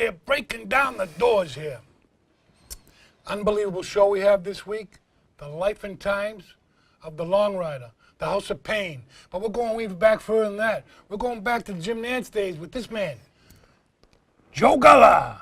there breaking down the doors here. Unbelievable show we have this week. The life and times of the Long Rider, the House of Pain. But we're going even back further than that. We're going back to the Jim Nantz days with this man, Joe Gulla.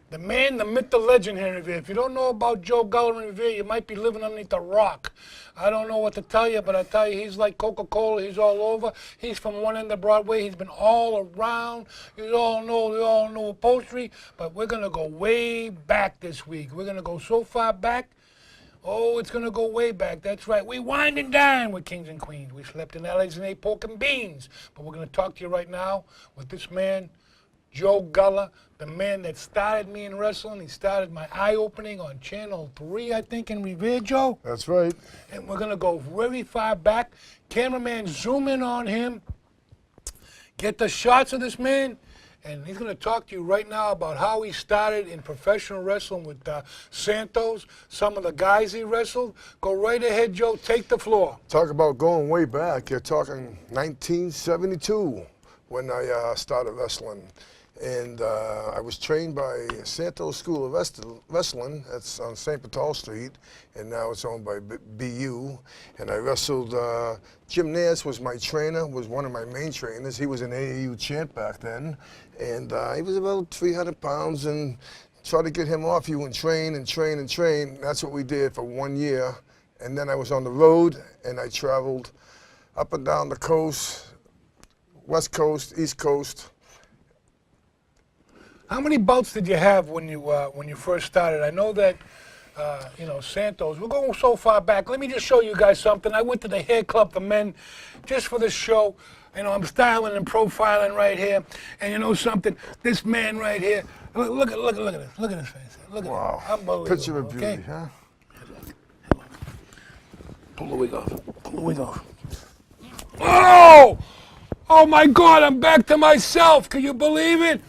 The man, the myth, the legend here in Revere. If you don't know about Joe Gulla in Revere, you might be living underneath a rock. I don't know what to tell you, but I tell you, he's like Coca-Cola. He's all over. He's from one end of Broadway. He's been all around. You all know upholstery, but we're going to go way back this week. We're going to go so far back. Oh, it's going to go way back. That's right. We wined and dined with kings and queens. We slept in L's and ate pork and beans. But we're going to talk to you right now with this man, Joe Gulla, the man that started me in wrestling. He started my eye-opening on Channel 3, I think, in Revere, Joe. That's right. And we're going to go very far back. Cameraman, zoom in on him. Get the shots of this man. And he's going to talk to you right now about how he started in professional wrestling with Santos, some of the guys he wrestled. Go right ahead, Joe. Take the floor. Talk about going way back. You're talking 1972 when I started wrestling. And I was trained by Santos School of Wrestling. That's on St. Paul Street, and now it's owned by BU. And I wrestled, Jim Nantz was my trainer, was one of my main trainers. He was an AAU champ back then. And he was about 300 pounds, and try to get him off you and train and train and train. That's what we did for 1 year. And then I was on the road, and I traveled up and down the coast, West Coast, East Coast. How many belts did you have when you first started? I know that, Santos. We're going so far back. Let me just show you guys something. I went to the hair club for men just for this show. I'm styling and profiling right here. And you know something? This man right here. Look at this. Look at his face. Look at wow. it. Unbelievable. Picture of beauty, huh? Pull the wig off. Pull the wig off. Oh! Oh my God! I'm back to myself. Can you believe it?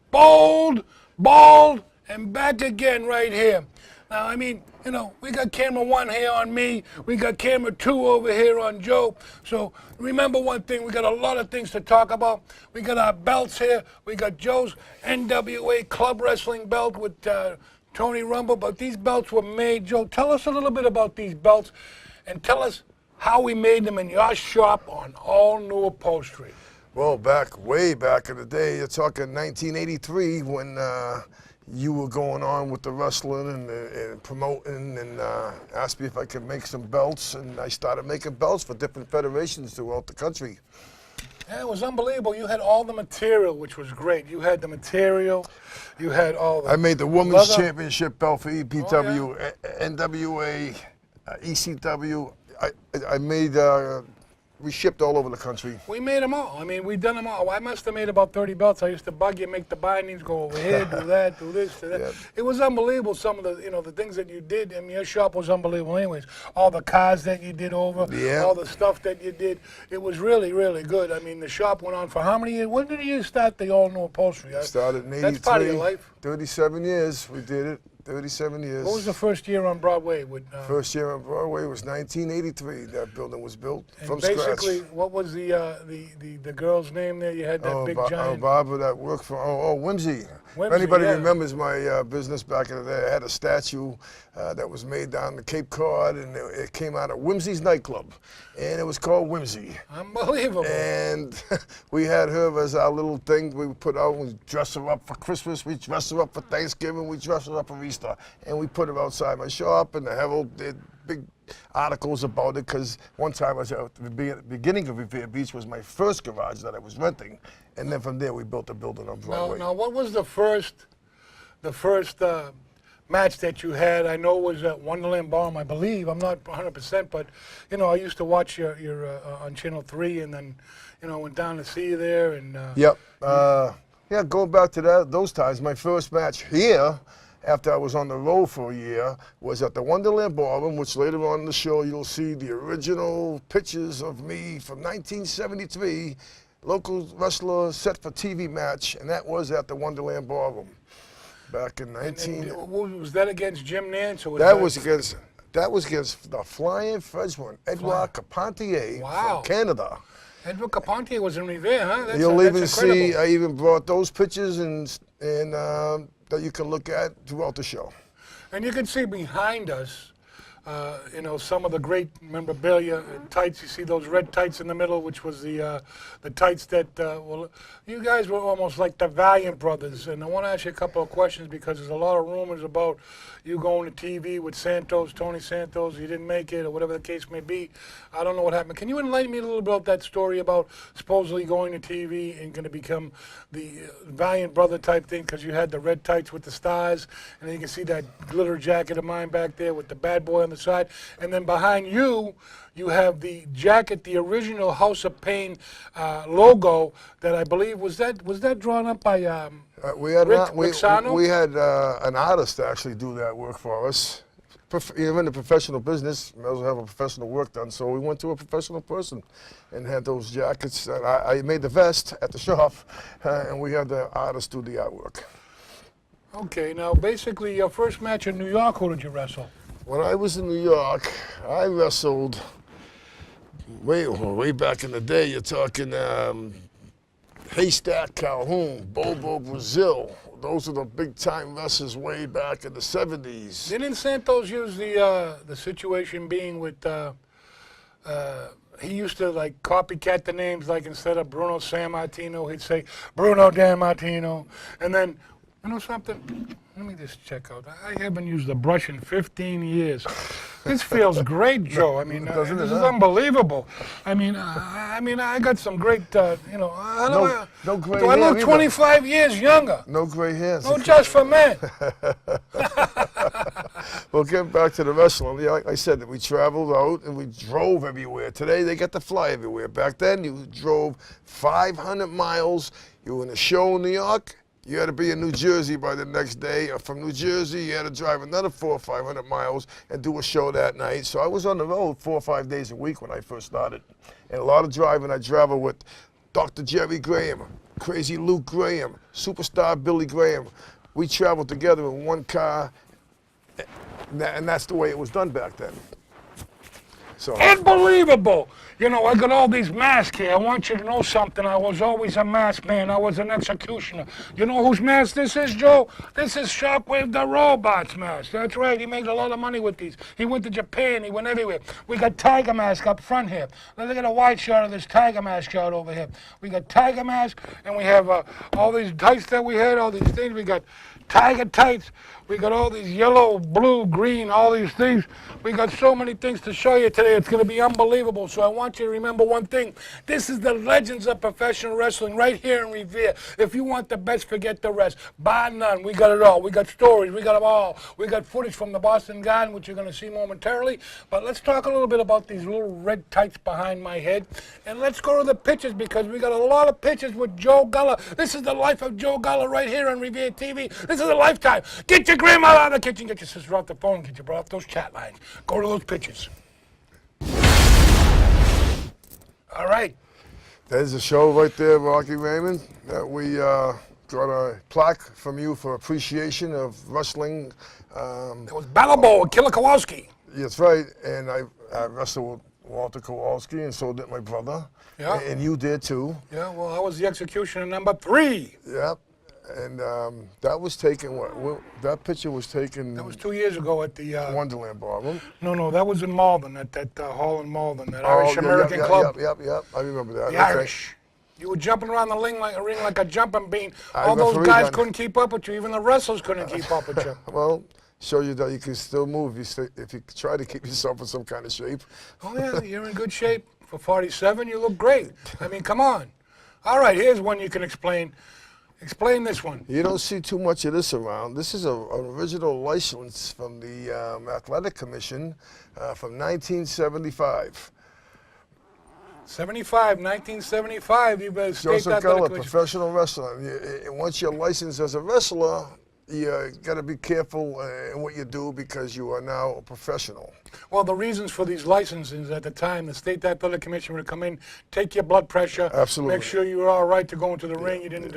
Bold, bald, and back again right here. Now, we got camera 1 here on me. We got camera 2 over here on Joe. So remember one thing, we got a lot of things to talk about. We got our belts here. We got Joe's NWA club wrestling belt with Tony Rumble. But these belts were made. Joe, tell us a little bit about these belts and tell us how we made them in your shop on all new upholstery. Well, way back in the day, you're talking 1983 when you were going on with the wrestling and promoting and asked me if I could make some belts, and I started making belts for different federations throughout the country. Yeah, it was unbelievable. You had all the material, which was great. You had the material, you had all the... I made the Women's Championship belt for EPW, NWA, ECW. I made... we shipped all over the country. We made them all. We done them all. I must have made about 30 belts. I used to bug you, make the bindings, go over here, do that, do this, do that. Yep. It was unbelievable, some of the, the things that you did. Your shop was unbelievable anyways. All the cars that you did over, all the stuff that you did. It was really, really good. The shop went on for how many years? When did you start the all-new upholstery? Started in 83. That's part of your life. 37 years we did it. 37 years. What was the first year on Broadway? First year on Broadway was 1983. That building was built from basically, scratch. What was the girl's name there? You had that big giant... Barbara that worked for, Whimsy. If anybody remembers my business back in the day, I had a statue that was made down the Cape Cod, and it came out of Whimsy's nightclub, and it was called Whimsy. Unbelievable. And we had her as our little thing. We put out, we dress her up for Christmas, we dress her up for Thanksgiving, we dress her up for Easter, and we put her outside my shop, and the Herald did big articles about it, because one time I was at the beginning of Revere Beach was my first garage that I was renting, and then from there we built a building on Broadway. Now what was the first match that you had? I know it was at Wonderland Ballroom, I believe. I'm not 100%, but I used to watch your on Channel 3, and then went down to see you there. And yep. Yeah, going back to those times, my first match here, after I was on the road for a year, was at the Wonderland Ballroom, which later on in the show you'll see the original pictures of me from 1973, local wrestler set for TV match, and that was at the Wonderland Ballroom back in 19... And was that against Jim Nantz? Or that was against the Flying Frenchman, Edouard Carpentier from Canada. Edward Caponte was in Revere, huh? You'll that's even incredible. see, I even brought those pictures and that you can look at throughout the show. And you can see behind us, some of the great memorabilia, tights. You see those red tights in the middle, which was the tights that, you guys were almost like the Valiant brothers. And I want to ask you a couple of questions because there's a lot of rumors about you going to TV with Santos, Tony Santos. You didn't make it, or whatever the case may be. I don't know what happened. Can you enlighten me a little bit about that story about supposedly going to TV and going to become the Valiant brother type thing because you had the red tights with the stars, and then you can see that glitter jacket of mine back there with the bad boy on the side, and then behind you, you have the jacket, the original House of Pain logo that I believe was that drawn up by We had Rick Sano? we had an artist actually do that work for us. You're in the professional business, you might as well have a professional work done. So we went to a professional person and had those jackets. And I made the vest at the shop, and we had the artist do the artwork. Okay, now basically your first match in New York, who did you wrestle? When I was in New York, I wrestled way back in the day. You're talking Haystack Calhoun, Bobo Brazil. Those are the big time wrestlers way back in the 70s. Didn't Santos use the situation being with he used to like copycat the names, like instead of Bruno San Martino, he'd say Bruno Dan Martino, and then you know something? Let me just check out. I haven't used a brush in 15 years. This feels great, Joe. I mean, this is unbelievable. I mean, I got some great, I don't No gray do I hair look either. 25 years younger? No gray hairs. No, just for men. Well, getting back to the wrestling, like I said, we traveled out and we drove everywhere. Today, they get to fly everywhere. Back then, you drove 500 miles. You were in a show in New York. You had to be in New Jersey by the next day. Or from New Jersey, you had to drive another 400 or 500 miles and do a show that night. So I was on the road 4 or 5 days a week when I first started. And a lot of driving, I traveled with Dr. Jerry Graham, Crazy Luke Graham, Superstar Billy Graham. We traveled together in one car, and that's the way it was done back then. So. Unbelievable. You know, I got all these masks here. I want you to know something. I was always a mask man. I was an executioner. You know whose mask this is, Joe? This is Shockwave the Robot's mask. That's right. He made a lot of money with these. He went to Japan. He went everywhere. We got Tiger Mask up front here. Let's get a wide shot of this Tiger Mask shot over here. We got Tiger Mask, and we have all these tights that we had, all these things. We got Tiger tights. We got all these yellow, blue, green, all these things. We got so many things to show you today. It's going to be unbelievable. So I want you to remember one thing. This is the legends of professional wrestling right here in Revere. If you want the best, forget the rest. Bar none. We got it all. We got stories. We got them all. We got footage from the Boston Garden, which you're going to see momentarily. But let's talk a little bit about these little red tights behind my head. And let's go to the pictures because we got a lot of pictures with Joe Gulla. This is the life of Joe Gulla right here on Revere TV. This is a lifetime. Get your grandmother out of the kitchen, get your sister off the phone, get your brother off those chat lines. Go to those pictures. All right. There's a show right there, Rocky Raymond, that we got a plaque from you for appreciation of wrestling. It was Balabo and Killer Kowalski. That's right, and I wrestled with Walter Kowalski, and so did my brother. Yeah. And you did too. Yeah, well, I was the executioner number 3. Yep. And that was taken, that picture was taken That was 2 years ago at the... Wonderland Ballroom. No, that was in Malden, at that hall in Malden, that Irish American club. Yep. I remember that. The Okay. Irish. You were jumping around the ring like a jumping bean. I All those refereed guys on- couldn't keep up with you. Even the wrestlers couldn't keep up with you. Well, show you that you can still move if you try to keep yourself in some kind of shape. Oh, yeah, you're in good shape. For 47, you look great. I mean, come on. All right, here's one you can explain. Explain this one. You don't see too much of this around. This is an original license from the Athletic Commission from 1975. 1975, you better state Joseph that. Gulla, professional wrestler. Once you're licensed as a wrestler, you got to be careful in what you do because you are now a professional. Well, the reasons for these licenses at the time, the state athletic commission would come in, take your blood pressure, Absolutely. make sure you were all right to go into the ring. You didn't,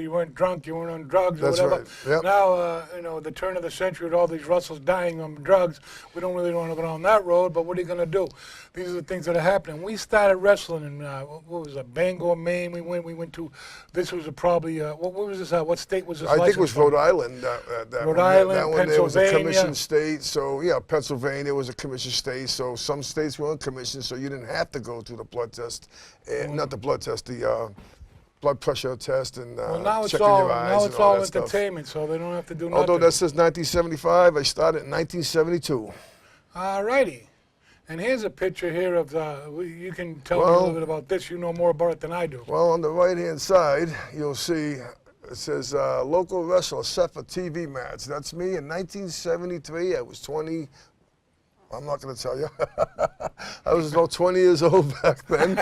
you weren't drunk, you weren't on drugs or That's whatever. right. Yep. Now, the turn of the century with all these Russells dying on drugs, we don't really want to go down that road. But what are you going to do? These are the things that are happening. We started wrestling in what was it, Bangor, Maine. We went to. This was probably what was this? What state was this? I think it was from? Rhode Island. Rhode Island, that one there was a Pennsylvania. commission state. So yeah, Pennsylvania was a commission state. So some states were on commission, so you didn't have to go through the blood test, not the blood test, the blood pressure test and Well, now it's checking all your eyes now and it's all all that stuff. entertainment, so they don't have to do nothing. Although that says 1975, I started in 1972. All righty. And here's a picture here of you can tell me a Well- little bit about this. You know more about it than I do. Well, on the right-hand side, you'll see it says local wrestler set for TV match. That's me in 1973. I was 20. I'm not going to tell you. I was about 20 years old back then.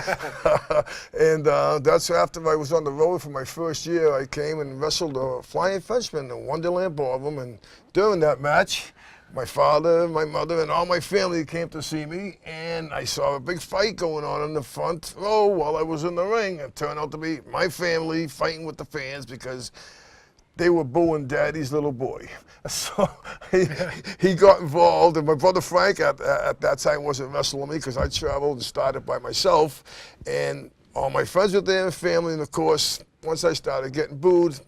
And that's after I was on the road for my first year. I came and wrestled a Flying Frenchman in Wonderland Ballroom. And during that match, my father, my mother, and all my family came to see me. And I saw a big fight going on in the front row while I was in the ring. It turned out to be my family fighting with the fans because they were booing Daddy's little boy. So he got involved, and my brother Frank at that time wasn't wrestling with me because I traveled and started by myself. And all my friends were there and family, and of course, once I started getting booed,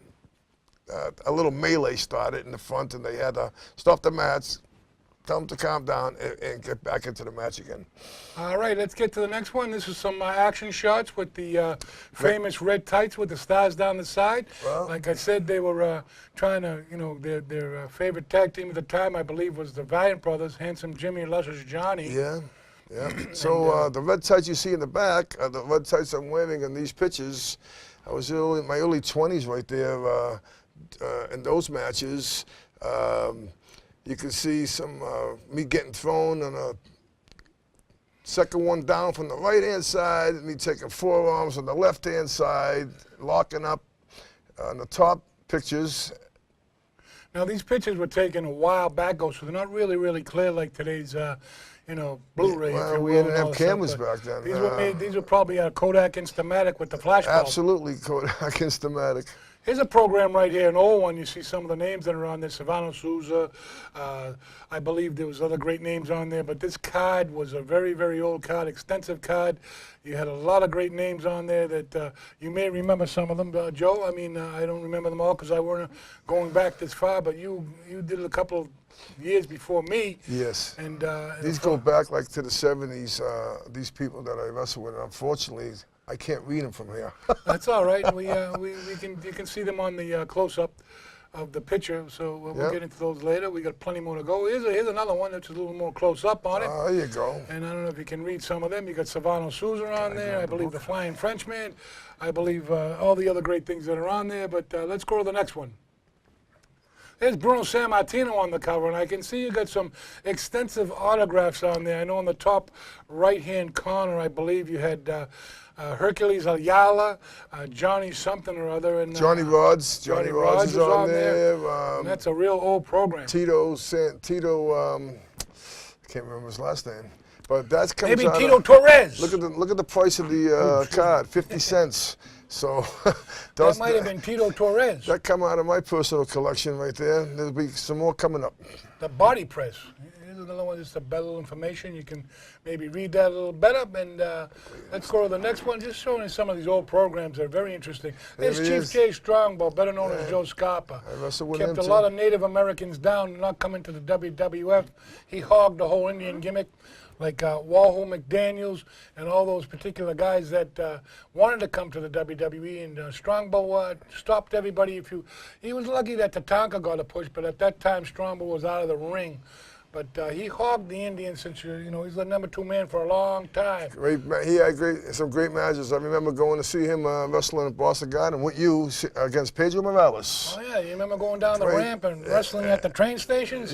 a little melee started in the front, and they had to stop the match, tell them to calm down, and get back into the match again. All right, let's get to the next one. This is some action shots with the famous red tights with the stars down the side. Well- Like I said, they were trying to, their favorite tag team at the time, I believe, was the Valiant Brothers, Handsome Jimmy and Luscious Johnny. Yeah, yeah. So the red tights you see in the back are the red tights I'm wearing in these pictures. I was in my early 20s right there in those matches. You can see some me getting thrown on a second one down from the right-hand side, me taking forearms on the left-hand side, locking up on the top pictures. Now, these pictures were taken a while back ago, so they're not really, really clear like today's, Blu-ray. Well, if you we will, didn't and all have that cameras stuff, but back then. These were made. These were probably Kodak Instamatic with the flash bulb. Absolutely, Kodak Instamatic. Here's a program right here, an old one. You see some of the names that are on there. Savannah Souza. I believe there was other great names on there, but this card was a very, very old card, extensive card. You had a lot of great names on there that you may remember some of them, Joe. I mean, I don't remember them all because I weren't going back this far, but you did a couple of years before me. Yes. And These go back like to the 70s, these people that I wrestle with. Unfortunately, I can't read them from here. That's all right. You can see them on the close-up of the picture, so we'll Yep. get into those later. We got plenty more to go. Here's another one that's a little more close-up on it. There you go. And I don't know if you can read some of them. You got Savannah Souza on there. I believe the Flying Frenchman. I believe all the other great things that are on there. But let's go to the next one. There's Bruno Sammartino on the cover, and I can see you got some extensive autographs on there. I know on the top right-hand corner, I believe you had Hercules Ayala, Johnny something or other. And, Johnny Rods. Johnny Rods is on there. And that's a real old program. Tito, I can't remember his last name. But that's comes Maybe out Tito of, Torres. look at the price of the card, 50 cents. So That might have been Tito Torres. that come out of my personal collection right there. There'll be some more coming up. The body press. Here's another one, just a better information. You can maybe read that a little better. And let's go to the next one. Just showing you some of these old programs that are very interesting. There's There he Chief is. J. Strongbow, better known as Joe Scarpa. I wrestled with Kept him a too. lot of Native Americans down, not coming to the WWF. He hogged the whole Indian gimmick, like Wahoo McDaniels and all those particular guys that wanted to come to the WWE. And Strongbow stopped everybody. He was lucky that Tatanka got a push, but at that time Strongbow was out of the ring. But he hogged the Indians since he's the number 2 man for a long time. He had some great matches. I remember going to see him wrestling at Boston Garden with you against Pedro Morales. Oh yeah, you remember going down the ramp and wrestling at the train stations?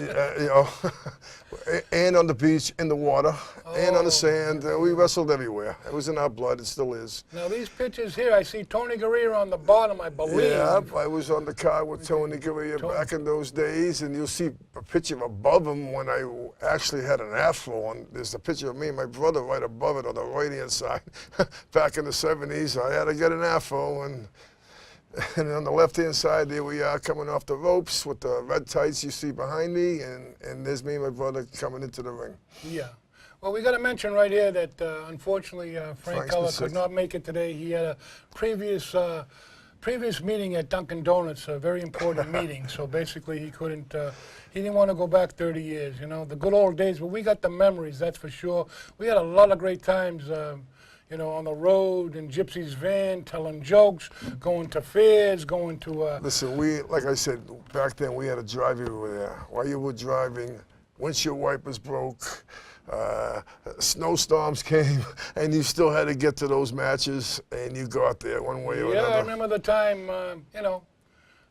And on the beach, in the water, and on the Oh, sand. We wrestled everywhere. It was in our blood. It still is. Now these pictures here, I see Tony Guerrero on the bottom, I believe. Yeah, I was on the car with Tony Guerrero back in those days, and you'll see a picture above him when I actually had an afro on. There's a picture of me and my brother right above it on the right-hand side. Back in the 70s, I had to get an afro, and on the left-hand side, there we are coming off the ropes with the red tights you see behind me, and there's me and my brother coming into the ring. Yeah. Well, we got to mention right here that unfortunately Frank Frank's Gulla been could sick. not make it today. He had a previous meeting at Dunkin' Donuts, a very important meeting. So basically, he couldn't. He didn't want to go back 30 years. You know, the good old days. But we got the memories, that's for sure. We had a lot of great times. You know, on the road in Gypsy's van, telling jokes, going to fairs, going to. Listen, like I said, back then we had to drive everywhere. While you were driving, windshield wipers broke, snowstorms came, and you still had to get to those matches, and you got there one way or Yeah, another. I remember the time. You know,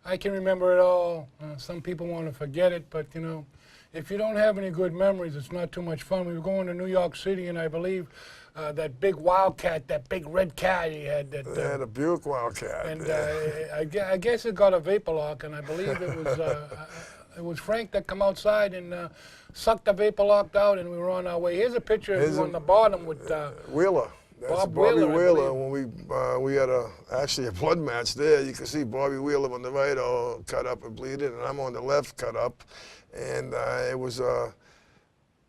I can remember it all. Some people want to forget it, but you know, if you don't have any good memories, it's not too much fun. We were going to New York City, and I believe that big Wildcat, that big red cat he had. That, They had a Buick Wildcat. and yeah. I guess it got a vapor lock, and I believe it was Frank that come outside and sucked the vapor lock out, and we were on our way. Here's a picture of you on the bottom with Wheeler. That's Bob Bobby Wheeler, I Wheeler. When we had actually a blood match there, you can see Bobby Wheeler on the right, all cut up and bleeding, and I'm on the left, cut up, and it was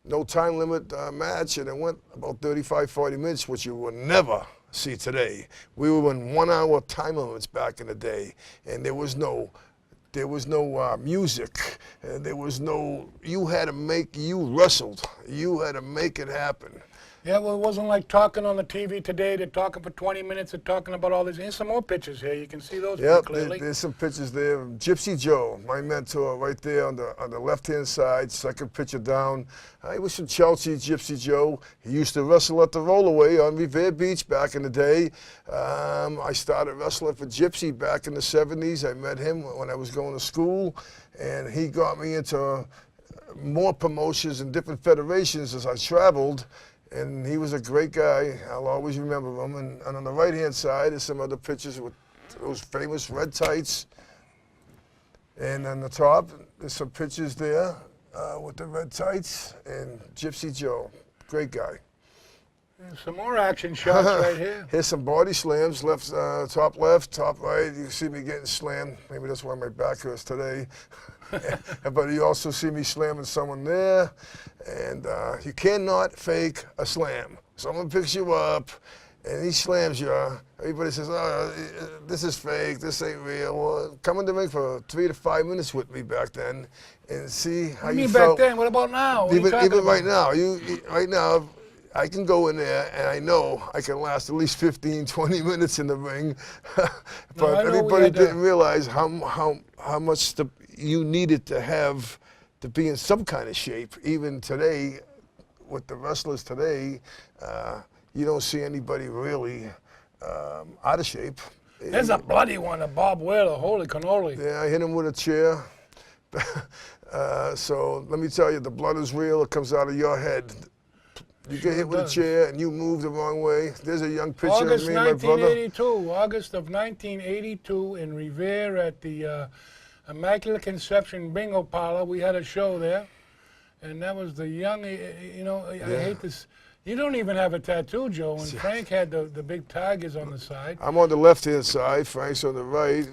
no time limit match, and it went about 35, 40 minutes, which you will never see today. We were in 1 hour time limits back in the day, and there was no music. There was no, you wrestled. You had to make it happen. Yeah, well, it wasn't like talking on the TV today. They're talking for 20 minutes. They're talking about all this. Here's some more pictures here. You can see those pretty Yep, clearly. there's some pictures there. Gypsy Joe, my mentor, right there on the left-hand side, second picture down. He was from Chelsea, Gypsy Joe. He used to wrestle at the Rollaway on Revere Beach back in the day. I started wrestling for Gypsy back in the 70s. I met him when I was going to school, and he got me into more promotions and different federations as I traveled. And he was a great guy. I'll always remember him. And on the right-hand side is some other pictures with those famous red tights. And on the top, there's some pictures there with the red tights and Gypsy Joe. Great guy. There's some more action shots right here. Here's some body slams, top left, top right. You can see me getting slammed. Maybe that's why my back hurts today. But you also see me slamming someone there. And you cannot fake a slam. Someone picks you up and he slams you. Everybody says, oh, this is fake, this ain't real. Well, come in the ring for 3 to 5 minutes with me back then and see how You you mean felt. back then? What about now? What are you Even talking right about? now, right now, I can go in there and I know I can last at least 15, 20 minutes in the ring. But I know we everybody had to- didn't realize how much you needed to have to be in some kind of shape. Even today, with the wrestlers today, you don't see anybody really out of shape. There's a bloody one, a Bob Wheeler. Holy cannoli. Yeah, I hit him with a chair. So let me tell you, the blood is real. It comes out of your head. You get hit with a does. chair and you move the wrong way. There's a young picture August of me and my brother. 1982. August of 1982 in Revere at the Immaculate Conception Bingo Parlor. We had a show there. And that was the young, you know, I hate this. You don't even have a tattoo, Joe. And Frank had the big tigers on the side. I'm on the left-hand side. Frank's on the right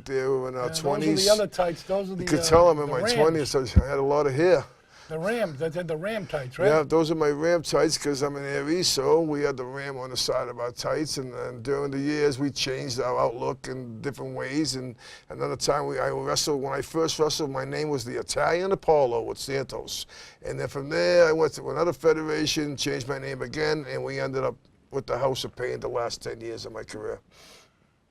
there. We were in our 20s. Those are the other tights. Those are the You could tell I'm in the my Rams. 20s. I had a lot of hair. The Rams. That's the Ram tights, right? Yeah, those are my Ram tights because I'm an Aries, so we had the Ram on the side of our tights, and during the years we changed our outlook in different ways. And another time I wrestled, when I first wrestled, my name was the Italian Apollo with Santos. And then from there I went to another federation, changed my name again, and we ended up with the House of Pain the last 10 years of my career.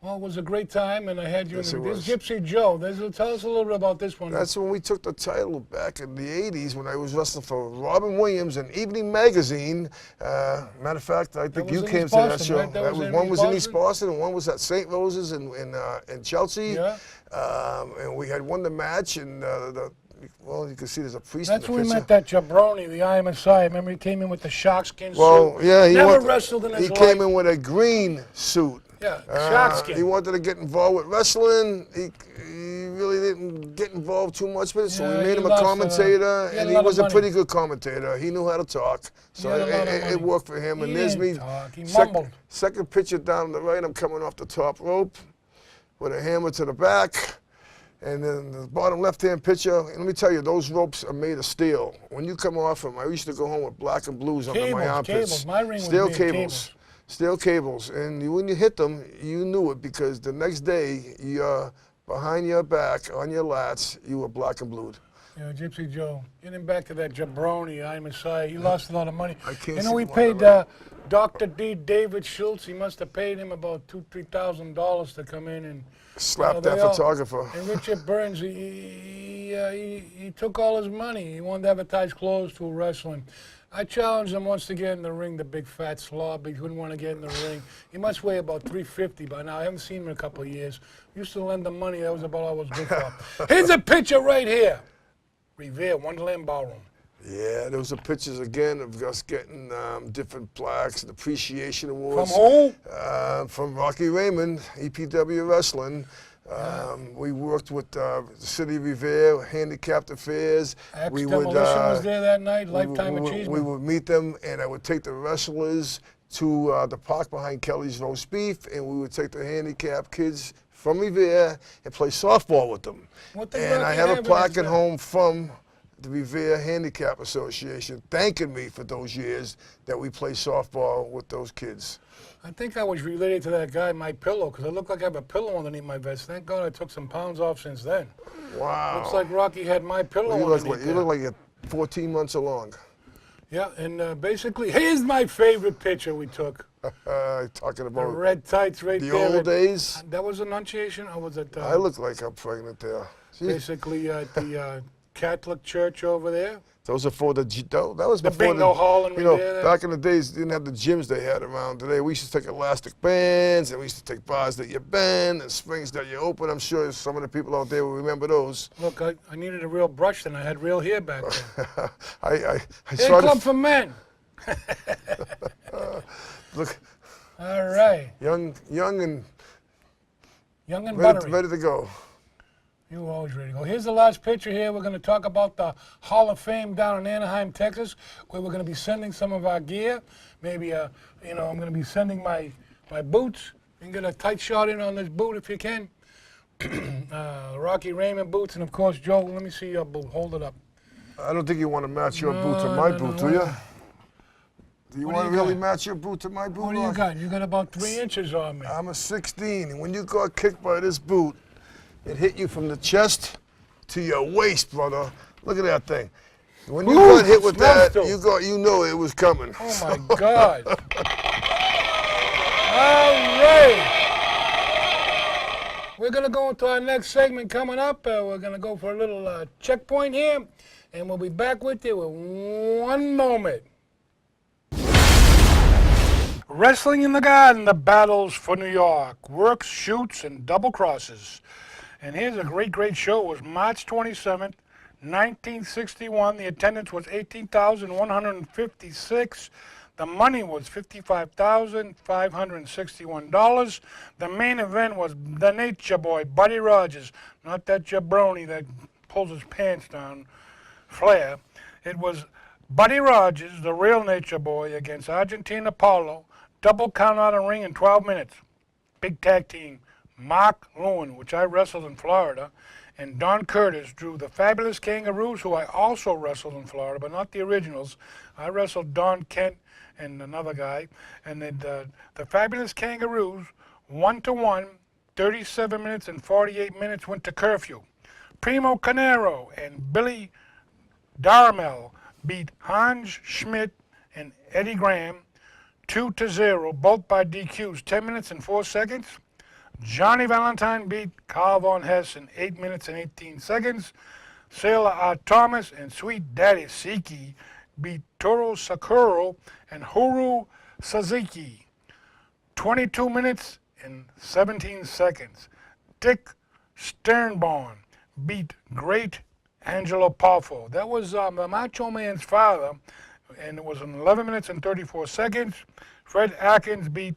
Well, it was a great time, and I had you Yes, in it the, was. this Gypsy Joe. Tell us a little bit about this one. That's when we took the title back in the 80s when I was wrestling for Robin Williams and Evening Magazine. Matter of fact, I think was you in came East to that Boston, show. right? That was in one East was in East Boston? Boston and one was at St. Rose's in Chelsea. Yeah. And we had won the match, and Well, you can see there's a priest That's in when the we picture. met that jabroni, the IMSI. Remember he came in with the shark skin Well, suit? yeah, Never wrestled in his he life. came in with a green suit. Yeah, shark skin. He wanted to get involved with wrestling. He really didn't get involved too much with it, so we Yeah, made he him a lost, commentator, he had and a he lot of was a money. pretty good commentator. He knew how to talk, so had a lot of it money. worked for him. He And there's didn't me. talk. He mumbled. Second picture down the right, I'm coming off the top rope with a hammer to the back. And then the bottom left-hand picture, and let me tell you, those ropes are made of steel. When you come off them, I used to go home with black and blues under my armpits. Cables. My ring was Steel made of cables. Steel cables. And when you hit them, you knew it because the next day, you're behind your back, on your lats, you were black and blued. Yeah, Gypsy Joe. Getting back to that jabroni, IMSI, he lost a lot of money. I can't You know, see we him on paid the right. Dr. D. David Schultz, he must have paid him about $2,000-$3,000 to come in and Slap they that all- photographer. And Richard Burns, he took all his money. He wanted to advertise clothes to wrestling. I challenged him once to get in the ring, the big fat slob. He couldn't want to get in the ring. He must weigh about 350 by now. I haven't seen him in a couple of years. Used to lend him money. That was about all I was good for. Here's a picture right here. Revere, Wonderland Ballroom. Yeah, there was the pictures again of us getting different plaques and appreciation awards. From who? From Rocky Raymond, EPW Wrestling. We worked with the City of Revere, Handicapped Affairs. Demolition was there that night, Lifetime Achievement. We would meet them, and I would take the wrestlers to the park behind Kelly's Roast Beef, and we would take the handicapped kids from Revere and play softball with them. What did And I Rocky have have a in plaque his at bag? home from the Revere Handicap Association thanking me for those years that we played softball with those kids. I think I was related to that guy, My Pillow, because I look like I have a pillow underneath my vest. Thank God I took some pounds off since then. Wow. Looks like Rocky had My Pillow you underneath there. look like you're 14 months along. Yeah, and basically, here's my favorite picture we took. Talking The about red tights right the there. old days. That was Annunciation, or was it I look like I'm pregnant there. See, basically at the Catholic church over there? those are for the, that was The before bingo hall and you know, there. back in the days, they didn't have the gyms they had around today. We used to take elastic bands, and we used to take bars that you bend and springs that you open. I'm sure some of the people out there will remember those. Look, I needed a real brush then. I had real hair back then. I Hair started, club for men. look, All right. young and Young and ready, buttery. ready to go. You were always ready to go. Here's the last picture here. We're going to talk about the Hall of Fame down in Anaheim, Texas, where we're going to be sending some of our gear. Maybe, I'm going to be sending my boots. You can get a tight shot in on this boot if you can. Rocky Raymond boots. And, of course, Joe, let me see your boot. Hold it up. I don't think you want to match your boot to my boot, do you? Do you What do want to you really got? match your boot to my boot? What do you got? You got about 3 inches on me. I'm a 16, and when you got kicked by this boot, it hit you from the chest to your waist, brother. Look at that thing. When you Ooh, got hit with smells that, still. you know it was coming. Oh, my God. All right. We're going to go into our next segment coming up. We're going to go for a little checkpoint here, and we'll be back with you in 1 moment. Wrestling in the Garden, the battles for New York. Works, shoots, and double crosses. And here's a great show. It was March 27th, 1961. The attendance was 18,156. The money was $55,561. The main event was the Nature Boy, Buddy Rogers. Not that jabroni that pulls his pants down, Flair. It was Buddy Rogers, the real Nature Boy, against Argentina Apollo. Double count out of ring in 12 minutes. Big tag team. Mark Lewin, which I wrestled in Florida, and Don Curtis drew the Fabulous Kangaroos, who I also wrestled in Florida, but not the originals. I wrestled Don Kent and another guy, and then the Fabulous Kangaroos, 1-1, 37 minutes and 48 minutes went to curfew. Primo Carnero and Billy Darmel beat Hans Schmidt and Eddie Graham 2-0, both by DQs, 10 minutes and 4 seconds. Johnny Valentine beat Carl Von Hess in 8 minutes and 18 seconds. Sailor R. Thomas and Sweet Daddy Siki beat Toro Sakuro and Huru Suzuki 22 minutes and 17 seconds. Dick Sternborn beat Great Angelo Poffo. That was the Macho Man's father, and it was in 11 minutes and 34 seconds. Fred Atkins beat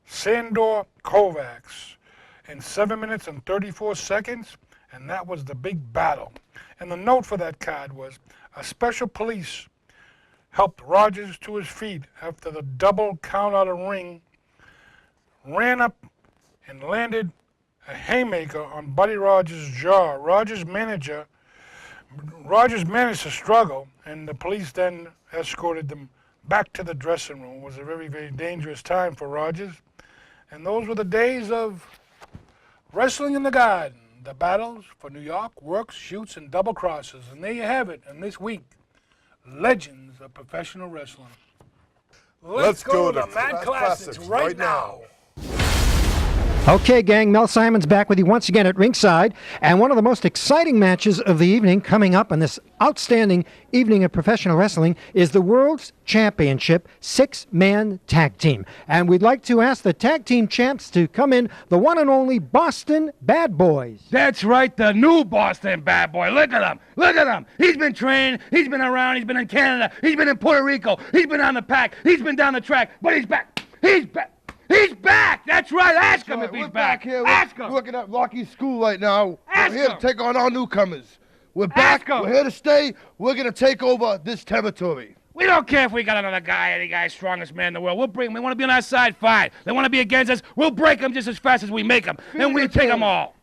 Sandor Kovacs in 7 minutes and 34 seconds, and that was the big battle. And the note for that card was, a special police helped Rogers to his feet after the double count out of ring, ran up and landed a haymaker on Buddy Rogers' jaw. Rogers managed to struggle, and the police then escorted them back to the dressing room. It was a very, very dangerous time for Rogers. And those were the days of wrestling in the garden, the battles for New York, works, shoots, and double crosses. And there you have it. And this week, legends of professional wrestling. Let's go to Mad Classics right now. Okay, gang, Mel Simon's back with you once again at ringside, and one of the most exciting matches of the evening coming up on this outstanding evening of professional wrestling is the World's Championship 6-man tag team. And we'd like to ask the tag team champs to come in, the one and only Boston Bad Boys. That's right, the new Boston Bad Boy. Look at him. Look at him. He's been trained. He's been around. He's been in Canada. He's been in Puerto Rico. He's been on the pack. He's been down the track. But he's back. He's back. He's back! That's right! Ask him if he's back! Here. Ask him! We're looking at Rocky's school right now. Ask We're here him. to take on our newcomers. We're back. Ask him. We're here to stay. We're going to take over this territory. We don't care if we got another guy, any guy, strongest man in the world. We'll bring him. They want to be on our side, fine. They want to be against us, we'll break them just as fast as we make them. And we take them all.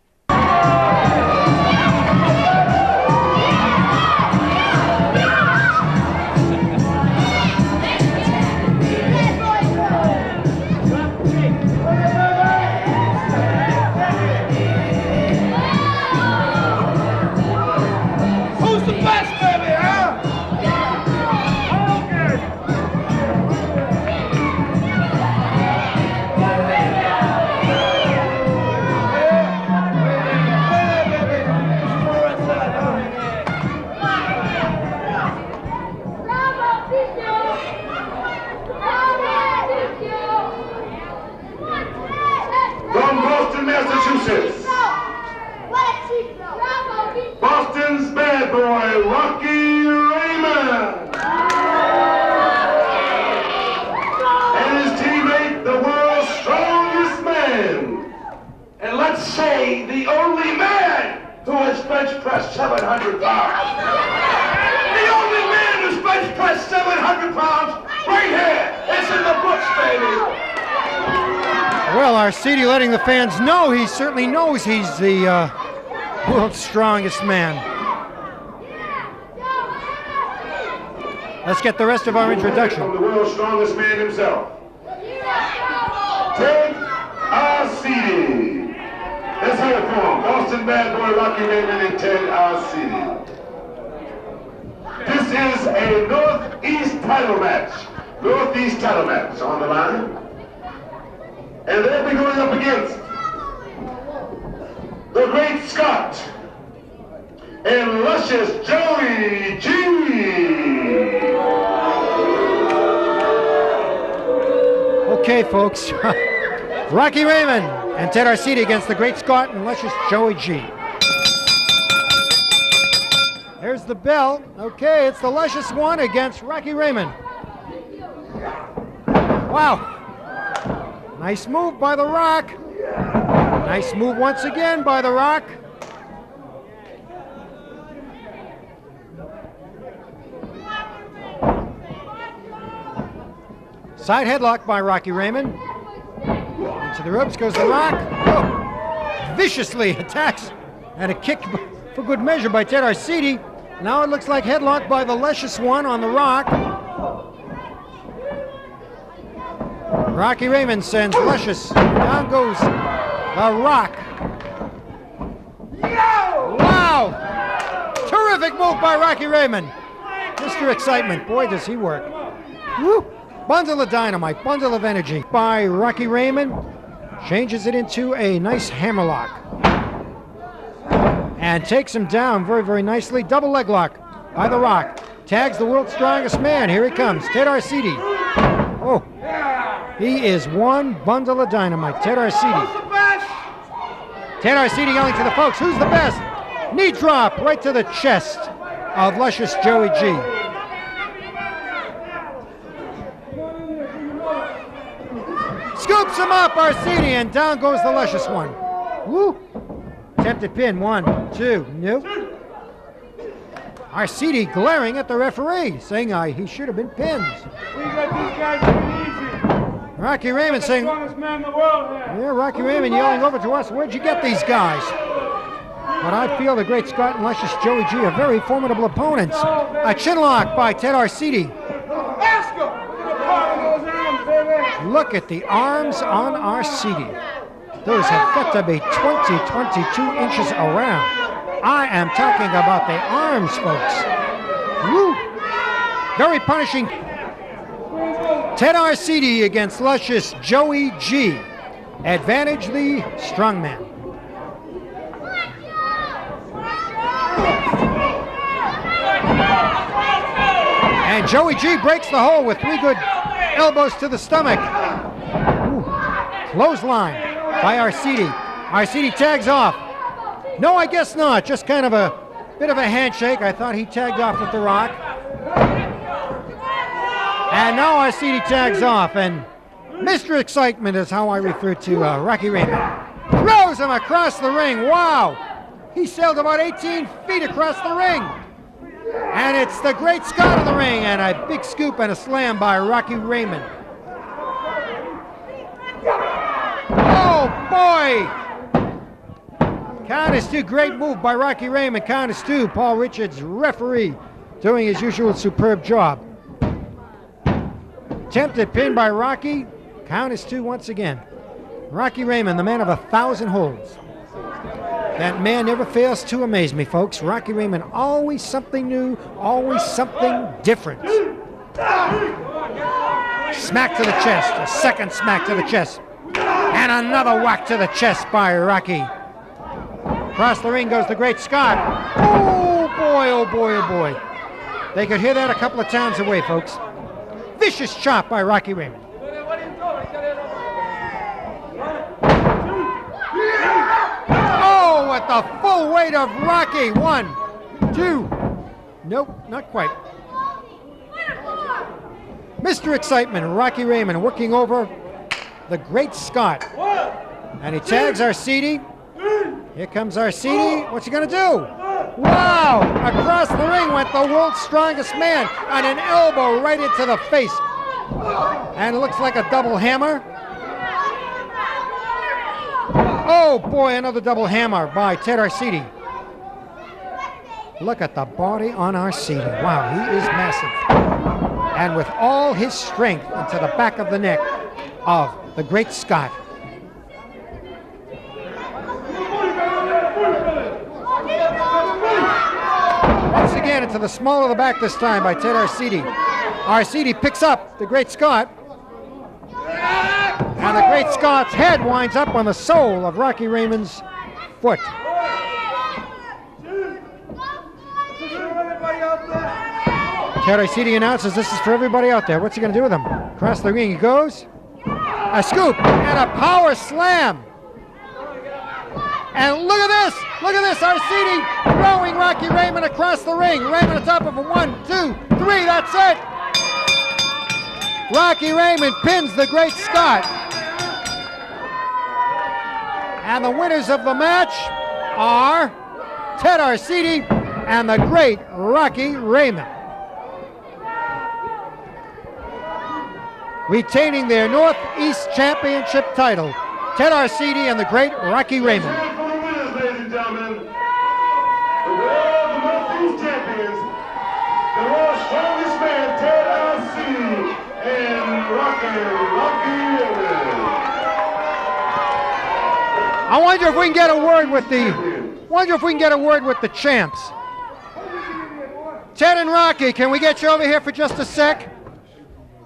From Boston, Massachusetts, Boston's bad boy, Rocky Raymond. And his teammate, the world's strongest man. And let's say the only man who has bench pressed 700 pounds. The only man who's bench pressed 700 pounds right here. It's in the books, baby. Well, Arcidi letting the fans know he certainly knows he's the world's strongest man. Let's get the rest of our introduction. From the world's strongest man himself, Ted Arcidi. Let's hear it for him. Boston Bad Boy, Rocky Raymond, and Ted Arcidi. This is a Northeast title match. Northeast title match on the line. And they'll be going up against the Great Scott and luscious Joey G. Okay, folks. Rocky Raymond and Ted Arcidi against the Great Scott and luscious Joey G. There's the bell. Okay, it's the luscious one against Rocky Raymond. Wow. Nice move by The Rock. Nice move once again by The Rock. Side headlock by Rocky Raymond. Into the ropes goes The Rock. Oh, viciously attacks. And a kick for good measure by Ted Arcidi. Now it looks like headlock by the luscious one on The Rock. Rocky Raymond sends Luscious. Down goes The Rock. Wow! Terrific move by Rocky Raymond. Mr. Excitement. Boy, does he work. Woo! Bundle of dynamite, bundle of energy by Rocky Raymond. Changes it into a nice hammerlock. And takes him down very, very nicely. Double leg lock by The Rock. Tags the world's strongest man. Here he comes, Ted Arcidi. Oh. He is one bundle of dynamite. Ted Arcidi. Ted Arcidi yelling to the folks, who's the best? Knee drop right to the chest of luscious Joey G. Scoops him up, Arcidi, and down goes the luscious one. Woo! Attempted pin, 1, 2, nope. Arcidi glaring at the referee, saying he should have been pinned. We got these guys pretty easy. Rocky Raymond saying, Strongest man in the world here. yeah, Rocky Raymond yelling over to us, where'd you get these guys? But I feel the great Scott and luscious Joey G are very formidable opponents. A chin lock by Ted Arcidi. Ask him. Look at the power of those arms, baby. Look at the arms on Arcidi. Those have got to be 22 inches around. I am talking about the arms, folks. Woo! Very punishing. Ted Arcidi against luscious Joey G. Advantage the strongman. And Joey G breaks the hole with 3 good elbows to the stomach. Ooh. Clothesline by Arcidi. Arcidi tags off. No, I guess not. Just kind of a bit of a handshake. I thought he tagged off with The Rock. And now Arcidi tags off. And Mr. Excitement is how I refer to Rocky Raymond. Throws him across the ring. Wow. He sailed about 18 feet across the ring. And it's the great Scott in the ring. And a big scoop and a slam by Rocky Raymond. Oh, boy. Count is 2, great move by Rocky Raymond. Count is 2, Paul Richards, referee, doing his usual superb job. Attempted pin by Rocky. Count is 2 once again. Rocky Raymond, the man of 1,000 holds. That man never fails to amaze me, folks. Rocky Raymond, always something new, always something different. Smack to the chest, a second smack to the chest. And another whack to the chest by Rocky. Across the ring goes the great Scott. Oh boy, oh boy, oh boy. They could hear that a couple of times away, folks. Vicious chop by Rocky Raymond. Oh, with the full weight of Rocky. 1, 2. Nope, not quite. Mr. Excitement, Rocky Raymond working over the great Scott. And he tags Arcidi. Here comes Arcidi. What's he going to do? Wow! Across the ring went the world's strongest man and an elbow right into the face. And it looks like a double hammer. Oh boy, another double hammer by Ted Arcidi. Look at the body on Arcidi. Wow, he is massive. And with all his strength into the back of the neck of the great Scott. Once again into the small of the back this time by Ted Arcidi. Arcidi picks up the great Scott. And the great Scott's head winds up on the sole of Rocky Raymond's foot. Ted Arcidi announces this is for everybody out there. What's he going to do with him? Across the ring he goes. A scoop and a power slam. And look at this, Arcidi throwing Rocky Raymond across the ring. Raymond on top of him, 1, 2, 3, that's it. Rocky Raymond pins the great Scott. And the winners of the match are Ted Arcidi and the great Rocky Raymond. Retaining their Northeast Championship title, Ted Arcidi and the great Rocky Raymond. Ladies and gentlemen, the world Northeast champions, the world's strongest man, Ted Arcidi, and Rocky Raymond. I wonder if we can get a word with the champs. Ted and Rocky, can we get you over here for just a sec?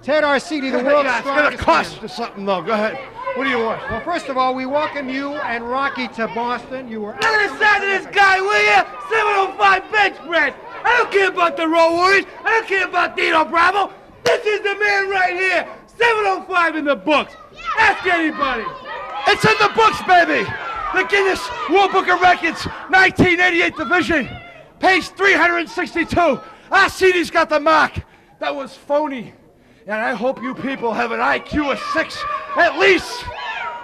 Ted Arcidi, the world's Yeah, it's going to strongest cost man. you something, though. Go ahead. What do you want? Well, first of all, we welcome you and Rocky to Boston. You were Look at the size of this guy, will you? 705 bench press. I don't care about the Road Warriors. I don't care about Dino Bravo. This is the man right here. 705 in the books. Ask anybody. It's in the books, baby. the Guinness World Book of Records, 1988 division, page 362. Our CD's got the mark. That was phony. And I hope you people have an IQ of 6 at least,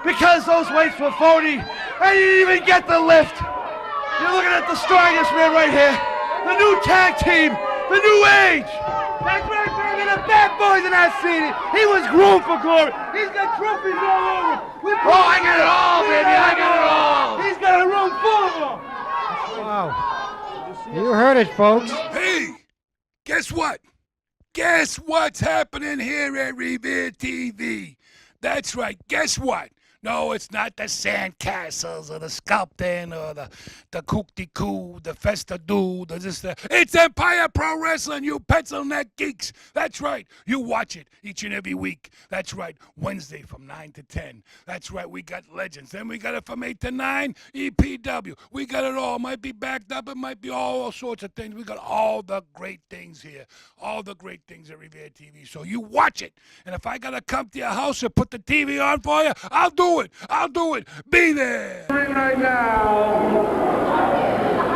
because those weights were phony. I didn't even get the lift. You're looking at the strongest man right here. The new tag team, the new age. That's right, baby, the bad boys in that CD. He was groomed for glory. He's got trophies all over. Oh, I got it all, baby, I got it all. He's got a room full of them. Wow. You heard it, folks. Hey, guess what? Guess what's happening here at Revere TV? That's right, guess what? No, it's not the sandcastles or the sculpting or the kook-de-coo, the festa-doo, the this, the... It's Empire Pro Wrestling, you pencil neck geeks. That's right, you watch it each and every week. That's right, Wednesday from 9 to 10. That's right, we got Legends. Then we got it from 8 to 9, EPW. We got it all. Might be backed up, it might be all sorts of things. We got all the great things here. All the great things at Revere TV. So you watch it. And if I got to come to your house and put the TV on for you, I'll do it. I'll do it. Be there. Right now,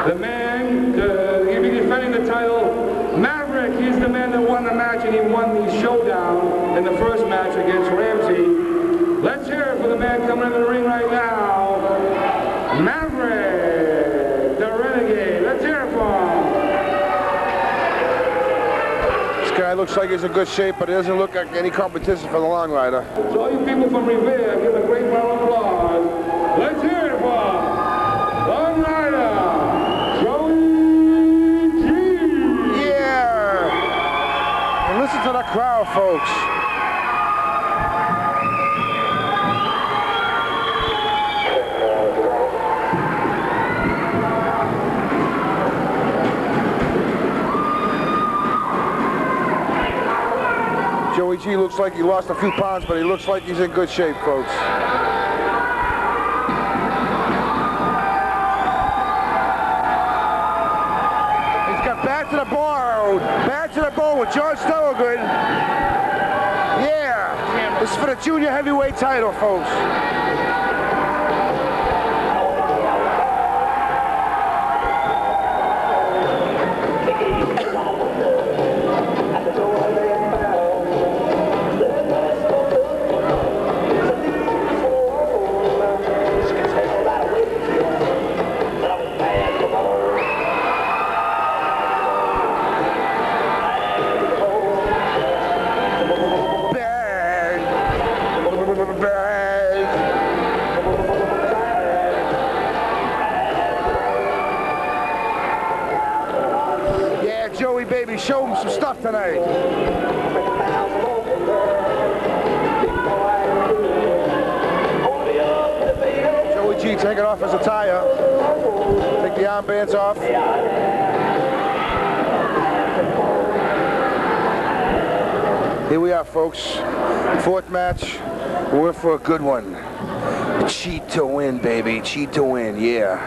the man he'll be defending the title, Maverick. He's the man that won the match, and he won the showdown in the first match against Ramsey. Let's hear it for the man coming into the ring right now, Maverick, the Renegade. Let's hear it for him. This guy looks like he's in good shape, but he doesn't look like any competition for the Long Rider. So all you people from Revere, give a great round of applause. Let's hear it for Long Rider, Joey G. Yeah! And listen to the crowd, folks. Joey G looks like he lost a few pounds, but he looks like he's in good shape, folks. He's got back to the bone. Back to the bone with George Thorogood. Yeah. This is for the junior heavyweight title, folks. Joey, baby, show him some stuff tonight. Joey G, take it off his attire. Take the armbands off. Here we are, folks. Fourth match. We're in for a good one. Cheat to win, baby. Cheat to win, yeah.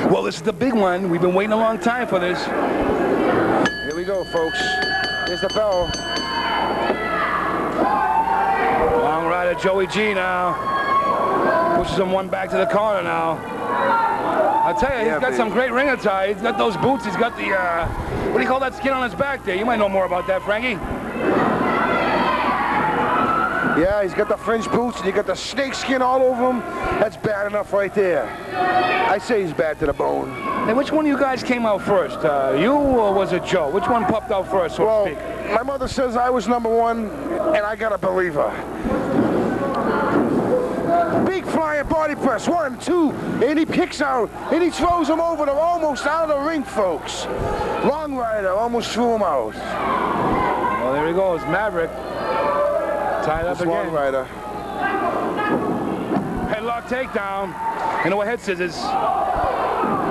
Well, this is the big one. We've been waiting a long time for this. Here we go, folks. Here's the bell. Long Rider Joey G now. Pushes him one back to the corner now. I tell you, he's got some great ring attire. He's got those boots. He's got the, what do you call that skin on his back there? You might know more about that, Frankie. Yeah, he's got the fringe boots and you got the snake skin all over him. That's bad enough right there. I say he's bad to the bone. Hey, which one of you guys came out first? You or was it Joe? Which one popped out first, so to speak? My mother says I was number one, and I gotta believe her. Big flying body press, 1, 2, and he kicks out, and he throws him over. They're almost out of the ring, folks. Long Rider almost threw him out. Well, there he goes, Maverick. Tied up again. Long Rider. Headlock takedown. Into a head scissors.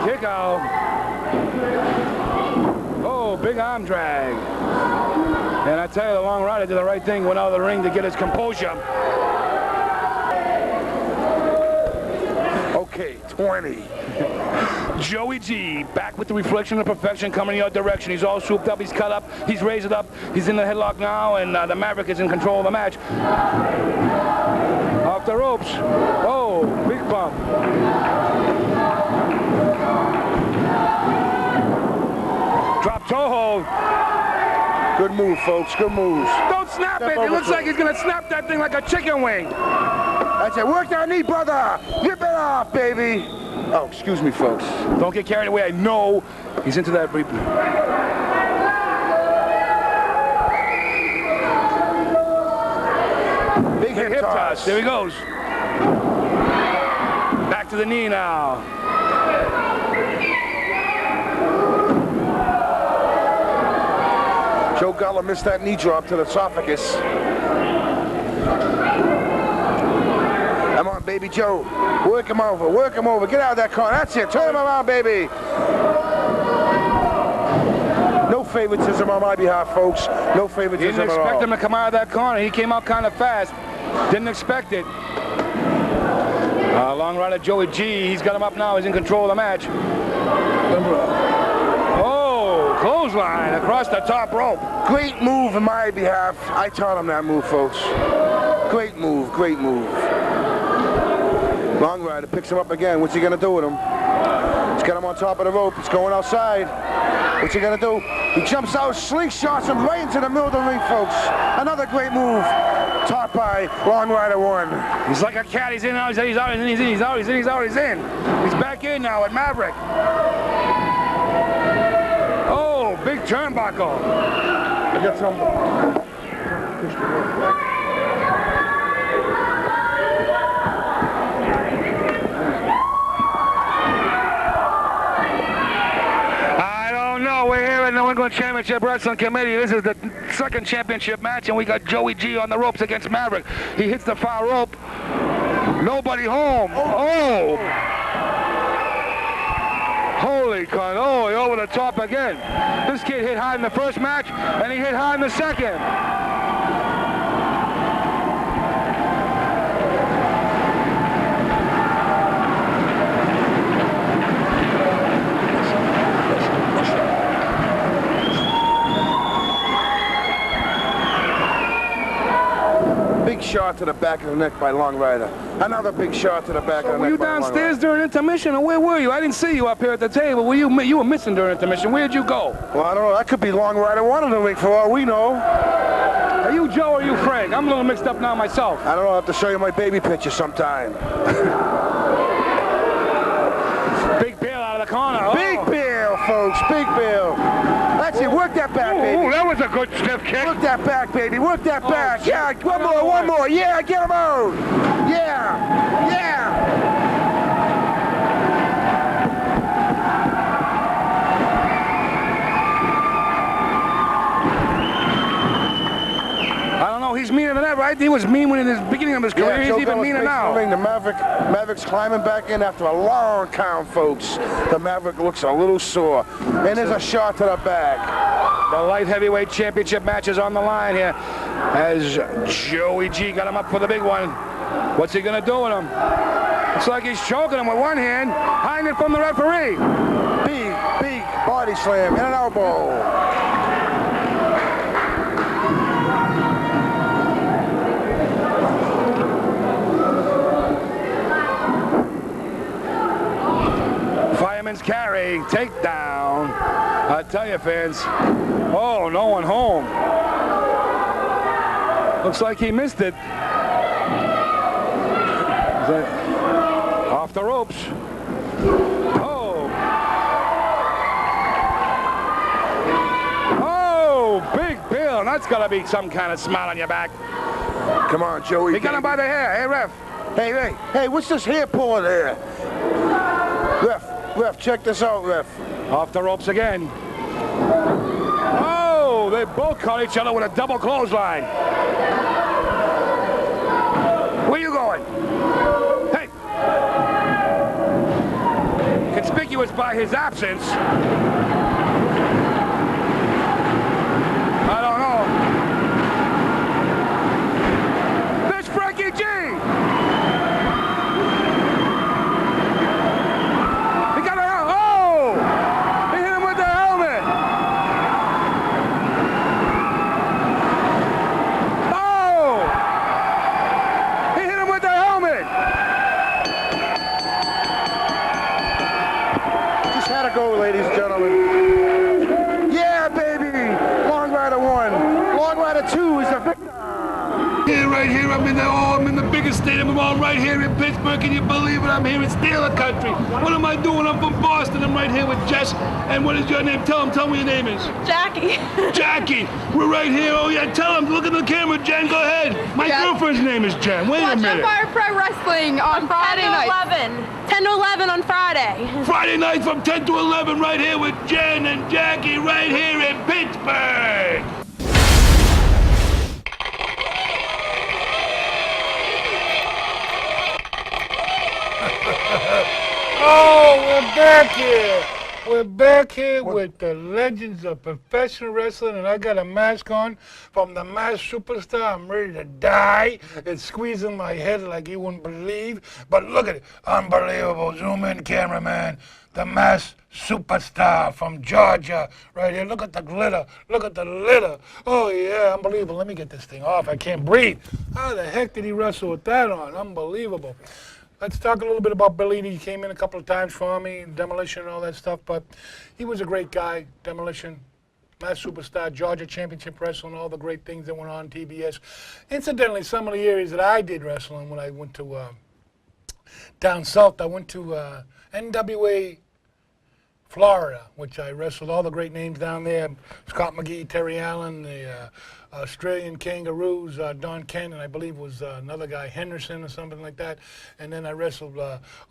Kick out. Oh, big arm drag. And I tell you, the Long Rider did the right thing, went out of the ring to get his composure. Okay, 20. Joey G, back with the reflection of perfection coming in your direction. He's all souped up, he's cut up, he's raised it up, he's in the headlock now, and the Maverick is in control of the match. Off the ropes. Oh, big bump. Drop toe hold. Good move, folks. Good moves. Don't snap Step it. It over looks to like he's going to snap that thing like a chicken wing. That's it. Work that knee, brother. Rip it off, baby. Oh, excuse me, folks. Don't get carried away. I know he's into that. Big hip toss. There he goes. Back to the knee now. Joe Gulla missed that knee drop to the esophagus. Come on, baby Joe. Work him over. Work him over. Get out of that corner. That's it. Turn him around, baby. No favoritism on my behalf, folks. No favoritism Didn't at all. expect him to come out of that corner. He came out kind of fast. Didn't expect it. Long rider Joey G. He's got him up now. He's in control of the match. Oh, clothesline across the top rope. Great move on my behalf. I taught him that move, folks. Great move. Great move. Long rider picks him up again. What's he going to do with him? He's got him on top of the rope. He's going outside. What's he going to do? He jumps out, slingshots him right into the middle of the ring, folks. Another great move. Taught by Long Rider 1. He's like a cat. He's in, he's out, he's in, he's out, he's in, he's out, he's in. He's back in now at Maverick. Oh, big turnbuckle. I got some. We're here at New England Championship Wrestling Committee. This is the second championship match, and we got Joey G on the ropes against Maverick. He hits the far rope. Nobody home. Oh! Holy cannoli, over the top again. This kid hit high in the first match, and he hit high in the second. Big shot to the back of the neck by Long Rider. Another big shot to the back of the neck. Were you by Long downstairs Rider. during intermission, or where were you? I didn't see you up here at the table. You were missing during intermission. Where'd you go? Well, I don't know. That could be Long Rider 1 in the ring for all we know. Are you Joe or are you Frank? I'm a little mixed up now myself. I don't know. I'll have to show you my baby picture sometime. Big Bill out of the corner. Oh. Big Bill, folks. Big Bill. That's it. Work that back, baby. Ooh, that was a good stiff kick. Work that back, baby. Work that back. Yeah, one more. Yeah, get him out. Yeah, yeah. I don't know. He's meaner than that, right? He was mean when in the beginning of his career. He's even meaner now. The Maverick's climbing back in after a long count, folks. The Maverick looks a little sore. And there's a shot to the back. The light heavyweight championship match is on the line here as Joey G got him up for the big one. What's he going to do with him? Looks like he's choking him with one hand, hiding it from the referee. Big body slam and an elbow. Fireman's carry, takedown. I tell you, fans. Oh, no one home. Looks like he missed it. Off the ropes. Oh. Oh, Big Bill. That's got to be some kind of smile on your back. Come on, Joey. He got him by the hair. Hey, ref. Hey, what's this hair pulling there? Ref, check this out, ref. Off the ropes again. Oh, they both caught each other with a double clothesline. Where you going? Hey. Conspicuous by his absence. I don't know. There's Frankie G. gotta go, ladies and gentlemen. Yeah, baby! Long Rider 1. Long Rider 2 is the victor. Right here, I'm in the biggest stadium of all, right here in Pittsburgh. Can you believe it? I'm here in Steeler country. What am I doing? I'm from Boston. I'm right here with Jess. And what is your name? Tell him what your name is. Jackie. Jackie. We're right here. Oh yeah, tell him. Look at the camera, Jen. Go ahead. My girlfriend's name is Jen. Wait a minute. Watch Empire Pro Wrestling on Friday night. 10 to 11 on Friday. Friday night from 10 to 11 right here with Jen and Jackie right here in Pittsburgh. Oh, we're back here. We're back here with the legends of professional wrestling, and I got a mask on from the Masked Superstar. I'm ready to die. It's squeezing my head like you wouldn't believe. But look at it. Unbelievable. Zoom in, cameraman. The Masked Superstar from Georgia. Right here. Look at the glitter. Look at the litter. Oh, yeah. Unbelievable. Let me get this thing off. I can't breathe. How the heck did he wrestle with that on? Unbelievable. Let's talk a little bit about Billy. He came in a couple of times for me, Demolition and all that stuff, but he was a great guy, Demolition, Masked Superstar, Georgia Championship Wrestling, all the great things that went on TBS. Incidentally, some of the areas that I did wrestling when I went to down south, I went to NWA Florida, which I wrestled all the great names down there. Scott McGee, Terry Allen, the Australian Kangaroos, Don Kent, and I believe was another guy, Henderson or something like that. And then I wrestled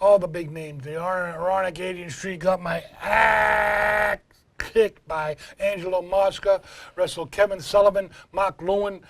all the big names. The Ironic 18th Street got my ass kicked by Angelo Mosca, wrestled Kevin Sullivan, Mark Lewin,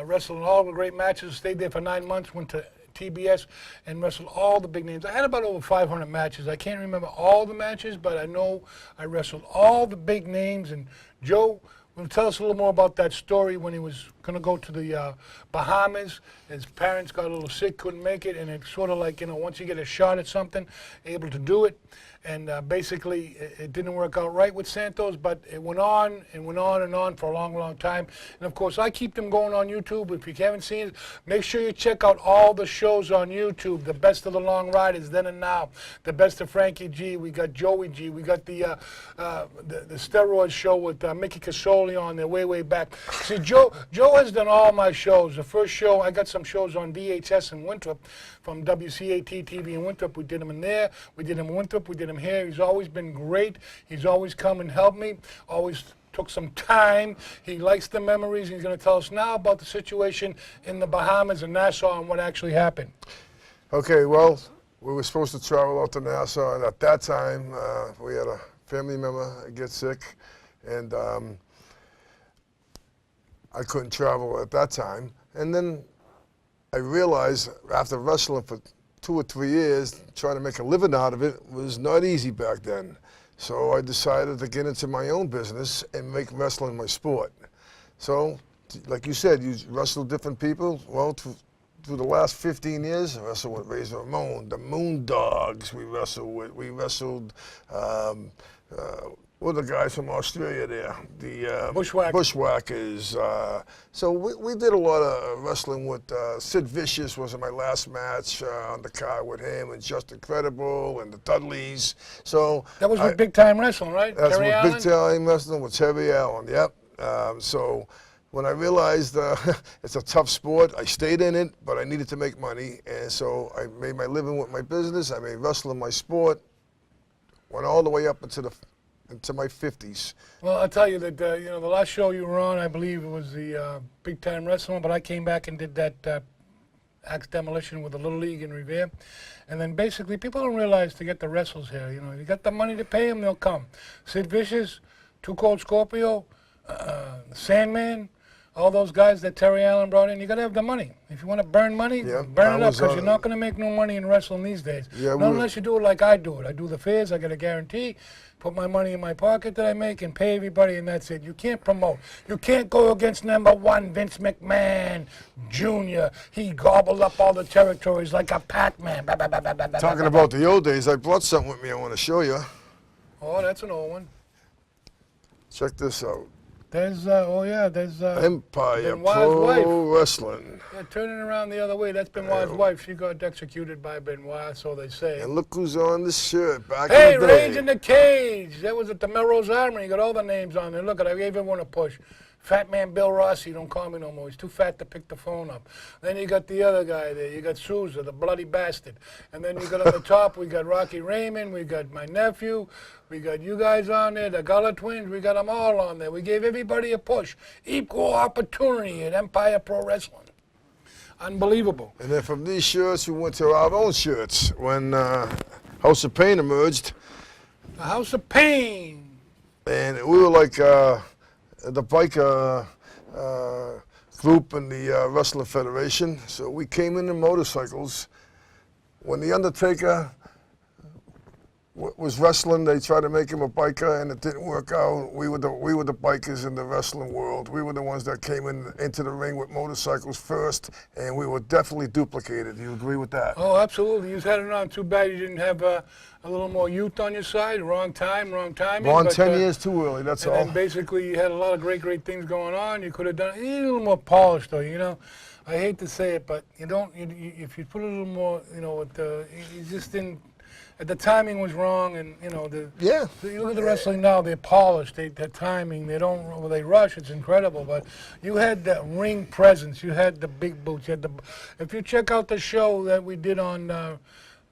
wrestled all the great matches, stayed there for 9 months, went to TBS and wrestled all the big names. I had about over 500 matches. I can't remember all the matches, but I know I wrestled all the big names. And Joe will tell us a little more about that story when he was going to go to the Bahamas. His parents got a little sick, couldn't make it, and it's sort of like, you know, once you get a shot at something, able to do it. And basically, it didn't work out right with Santos, but it went on and went on and on for a long, long time. And of course, I keep them going on YouTube. If you haven't seen it, make sure you check out all the shows on YouTube. The Best of the Long Riders, Then and Now. The Best of Frankie G. We got Joey G. We got the Steroid Show with Mickey Casoli on there way back. See, Joe has done all my shows. The first show, I got some shows on VHS in Winthrop from WCAT TV in Winthrop. We did them in there. We did them in Winthrop. We did them here. He's always been great. He's always come and helped me. Always took some time. He likes the memories. He's going to tell us now about the situation in the Bahamas and Nassau and what actually happened. Okay, well, we were supposed to travel out to Nassau, and at that time, we had a family member get sick, and I couldn't travel at that time. And then I realized after wrestling for 2 or 3 years, trying to make a living out of it was not easy back then. So I decided to get into my own business and make wrestling my sport. So, like you said, you wrestle different people. Well, through the last 15 years, I wrestled with Razor Ramon, the Moondogs we wrestled with. We wrestled, what are the guys from Australia there? The Bushwhackers. So we did a lot of wrestling with Sid Vicious was my last match on the card with him, and Just Incredible and the Dudleys. So that was with Big Time Wrestling, right? That's Terry with Allen? Big Time Wrestling with Terry Allen, yep. So when I realized it's a tough sport, I stayed in it, but I needed to make money, and so I made my living with my business. I made wrestling my sport, went all the way up into my 50s. Well, I'll tell you that, you know, the last show you were on, I believe it was the Big Time Wrestling, but I came back and did that Axe Demolition with the Little League in Revere. And then basically, people don't realize to get the wrestlers here, you know, you got the money to pay them, they'll come. Sid Vicious, Too Cold Scorpio, Sandman, all those guys that Terry Allen brought in, you got to have the money. If you want to burn money, burn it up, because you're not going to make no money in wrestling these days. Not unless you do it like I do it. I do the fairs, I get a guarantee, put my money in my pocket that I make and pay everybody, and that's it. You can't promote. You can't go against #1 Vince McMahon Jr. He gobbled up all the territories like a Pac-Man. Talking about the old days, I brought something with me I want to show you. Oh, that's an old one. Check this out. There's Empire Benoit's wife. Pro Wrestling. Yeah, turning around the other way. That's Benoit's wife. She got executed by Benoit, so they say. And look who's on the shirt back Hey, in the day. Rage in the Cage. That was at the Melrose Armory. You got all the names on there. Look, I gave everyone a push. Fat man Bill Rossi, don't call me no more. He's too fat to pick the phone up. Then you got the other guy there. You got Sousa, the bloody bastard. And then you got on the top, we got Rocky Raymond. We got my nephew. We got you guys on there, the Gulla twins. We got them all on there. We gave everybody a push. Equal opportunity at Empire Pro Wrestling. Unbelievable. And then from these shirts, we went to our own shirts when House of Pain emerged. The House of Pain. And we were like the biker group in the Wrestling Federation. So we came in motorcycles. When The Undertaker was wrestling, they tried to make him a biker, and it didn't work out. We were the bikers in the wrestling world. We were the ones that came into the ring with motorcycles first, and we were definitely duplicated. Do you agree with that? Oh, absolutely. You had it on. Too bad you didn't have a little more youth on your side. Wrong time, wrong timing. Born but, 10 years too early, that's all. And then basically you had a lot of great things going on. You could have done it a little more polished, though, you know. I hate to say it, but you don't, if you put a little more, you know, you just didn't. The timing was wrong, and you know you look at the wrestling now; they're polished. The timing, they rush. It's incredible. But you had that ring presence. You had the big boots. You had if you check out the show that we did on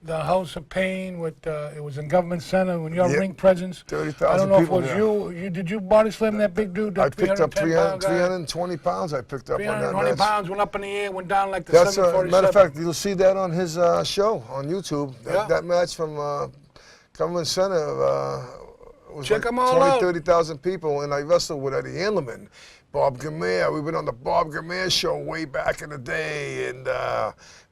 the House of Pain, it was in Government Center when your ring presence. 30,000 I don't know people if it was you. Did you body slam that big dude? I picked up 320 320 pounds. I picked up on that 320 match. pounds, went up in the air, went down like the That's 747. matter of fact, you'll see that on his show on YouTube. That match from Government Center was Check like 'em all 20, out. 30,000 people, and I wrestled with Eddie Hanleman, Bob Gamere. We've been on the Bob Gamere show way back in the day, and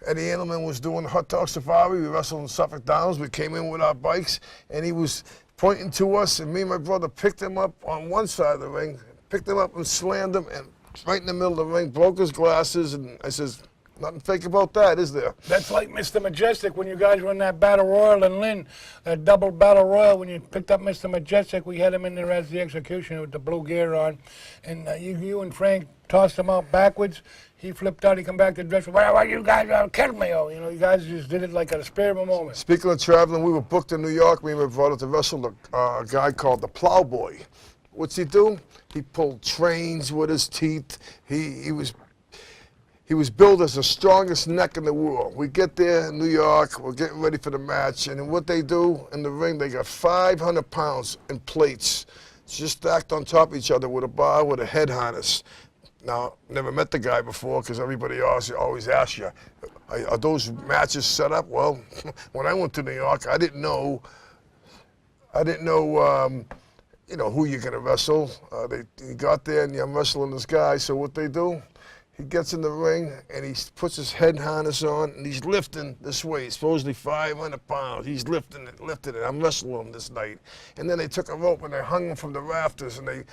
Eddie Hanleman was doing the Hot Dog Safari. We wrestled in Suffolk Downs. We came in with our bikes, and he was pointing to us, and me and my brother picked him up on one side of the ring, picked him up and slammed him, and right in the middle of the ring, broke his glasses, and I says, nothing fake about that, is there? That's like Mr. Majestic when you guys were in that Battle Royal in Lynn, that double Battle Royal. When you picked up Mr. Majestic, we had him in there as the executioner with the blue gear on, and you and Frank tossed him out backwards. He flipped out. He come back to the dressing room. Well, you guys killed me. You know, you guys just did it like at a spare of a moment. Speaking of traveling, we were booked in New York. We were brought to wrestle a guy called the Plowboy. What's he do? He pulled trains with his teeth. He was billed as the strongest neck in the world. We get there in New York, we're getting ready for the match, and what they do in the ring, they got 500 pounds in plates, just stacked on top of each other with a bar with a head harness. Now, never met the guy before because everybody always asks you, are those matches set up? Well, when I went to New York, I didn't know, you know, who you're gonna wrestle. You got there and I'm wrestling this guy, so what they do, he gets in the ring and he puts his head harness on and he's lifting this weight, supposedly 500 pounds. He's lifting it. I'm wrestling him this night. And then they took a rope and they hung him from the rafters and